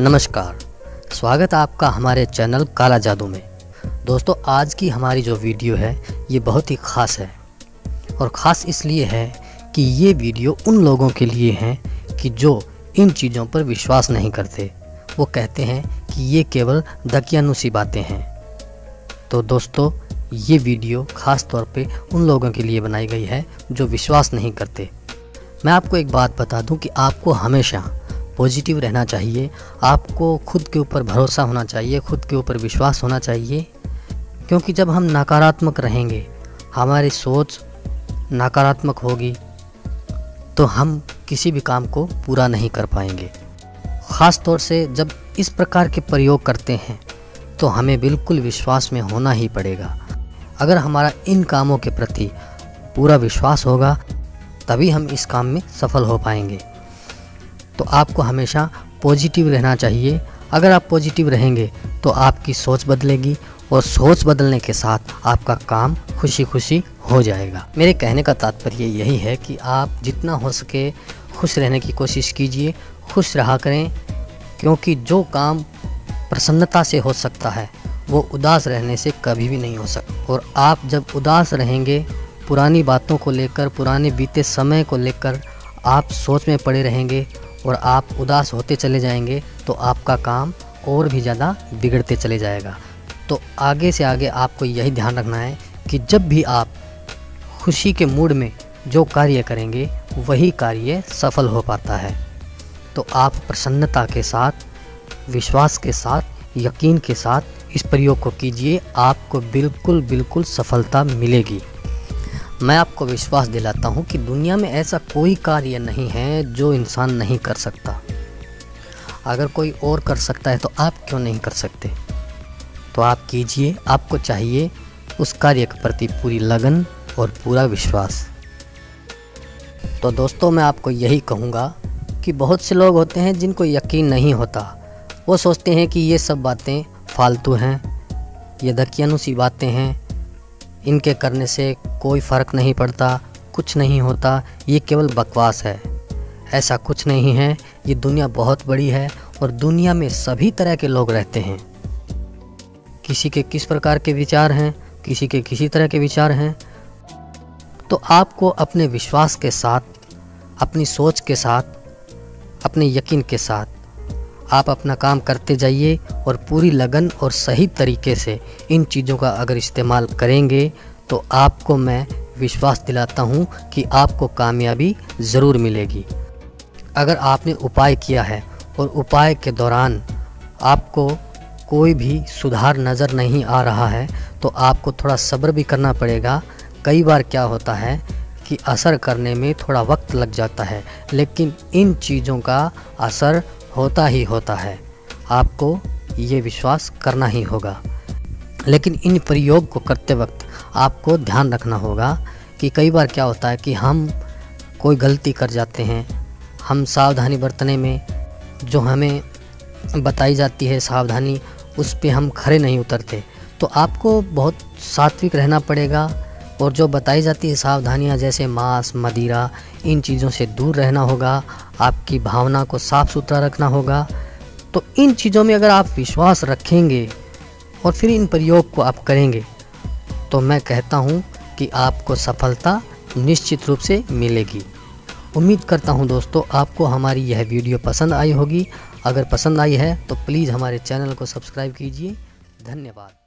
नमस्कार, स्वागत है आपका हमारे चैनल काला जादू में। दोस्तों, आज की हमारी जो वीडियो है ये बहुत ही ख़ास है और ख़ास इसलिए है कि ये वीडियो उन लोगों के लिए है कि जो इन चीज़ों पर विश्वास नहीं करते। वो कहते हैं कि ये केवल दकियानुसी बातें हैं। तो दोस्तों, ये वीडियो ख़ास तौर पे उन लोगों के लिए बनाई गई है जो विश्वास नहीं करते। मैं आपको एक बात बता दूं कि आपको हमेशा पॉजिटिव रहना चाहिए, आपको खुद के ऊपर भरोसा होना चाहिए, खुद के ऊपर विश्वास होना चाहिए। क्योंकि जब हम नकारात्मक रहेंगे, हमारी सोच नकारात्मक होगी, तो हम किसी भी काम को पूरा नहीं कर पाएंगे। ख़ास तौर से जब इस प्रकार के प्रयोग करते हैं तो हमें बिल्कुल विश्वास में होना ही पड़ेगा। अगर हमारा इन कामों के प्रति पूरा विश्वास होगा तभी हम इस काम में सफल हो पाएंगे। तो आपको हमेशा पॉजिटिव रहना चाहिए। अगर आप पॉजिटिव रहेंगे तो आपकी सोच बदलेगी और सोच बदलने के साथ आपका काम खुशी खुशी हो जाएगा। मेरे कहने का तात्पर्य यही है कि आप जितना हो सके खुश रहने की कोशिश कीजिए, खुश रहा करें। क्योंकि जो काम प्रसन्नता से हो सकता है वो उदास रहने से कभी भी नहीं हो सकता। और आप जब उदास रहेंगे, पुरानी बातों को लेकर, पुराने बीते समय को लेकर आप सोच में पड़े रहेंगे और आप उदास होते चले जाएंगे, तो आपका काम और भी ज़्यादा बिगड़ते चले जाएगा। तो आगे से आगे आपको यही ध्यान रखना है कि जब भी आप खुशी के मूड में जो कार्य करेंगे वही कार्य सफल हो पाता है। तो आप प्रसन्नता के साथ, विश्वास के साथ, यकीन के साथ इस प्रयोग को कीजिए। आपको बिल्कुल सफलता मिलेगी। मैं आपको विश्वास दिलाता हूँ कि दुनिया में ऐसा कोई कार्य नहीं है जो इंसान नहीं कर सकता। अगर कोई और कर सकता है तो आप क्यों नहीं कर सकते? तो आप कीजिए। आपको चाहिए उस कार्य के प्रति पूरी लगन और पूरा विश्वास। तो दोस्तों, मैं आपको यही कहूँगा कि बहुत से लोग होते हैं जिनको यकीन नहीं होता। वो सोचते हैं कि ये सब बातें फालतू हैं, ये दकियानुसी बातें हैं, इनके करने से कोई फ़र्क नहीं पड़ता, कुछ नहीं होता, ये केवल बकवास है। ऐसा कुछ नहीं है। ये दुनिया बहुत बड़ी है और दुनिया में सभी तरह के लोग रहते हैं। किसी के किस प्रकार के विचार हैं, किसी के किसी तरह के विचार हैं। तो आपको अपने विश्वास के साथ, अपनी सोच के साथ, अपने यकीन के साथ आप अपना काम करते जाइए और पूरी लगन और सही तरीके से इन चीज़ों का अगर इस्तेमाल करेंगे तो आपको मैं विश्वास दिलाता हूँ कि आपको कामयाबी ज़रूर मिलेगी। अगर आपने उपाय किया है और उपाय के दौरान आपको कोई भी सुधार नज़र नहीं आ रहा है तो आपको थोड़ा सब्र भी करना पड़ेगा। कई बार क्या होता है कि असर करने में थोड़ा वक्त लग जाता है, लेकिन इन चीज़ों का असर होता ही होता है। आपको ये विश्वास करना ही होगा। लेकिन इन प्रयोग को करते वक्त आपको ध्यान रखना होगा कि कई बार क्या होता है कि हम कोई गलती कर जाते हैं। हम सावधानी बरतने में जो हमें बताई जाती है सावधानी, उस पे हम खरे नहीं उतरते। तो आपको बहुत सात्विक रहना पड़ेगा और जो बताई जाती है सावधानियाँ जैसे मांस, मदिरा, इन चीज़ों से दूर रहना होगा। आपकी भावना को साफ़ सुथरा रखना होगा। तो इन चीज़ों में अगर आप विश्वास रखेंगे और फिर इन प्रयोग को आप करेंगे तो मैं कहता हूँ कि आपको सफलता निश्चित रूप से मिलेगी। उम्मीद करता हूँ दोस्तों आपको हमारी यह वीडियो पसंद आई होगी। अगर पसंद आई है तो प्लीज़ हमारे चैनल को सब्सक्राइब कीजिए। धन्यवाद।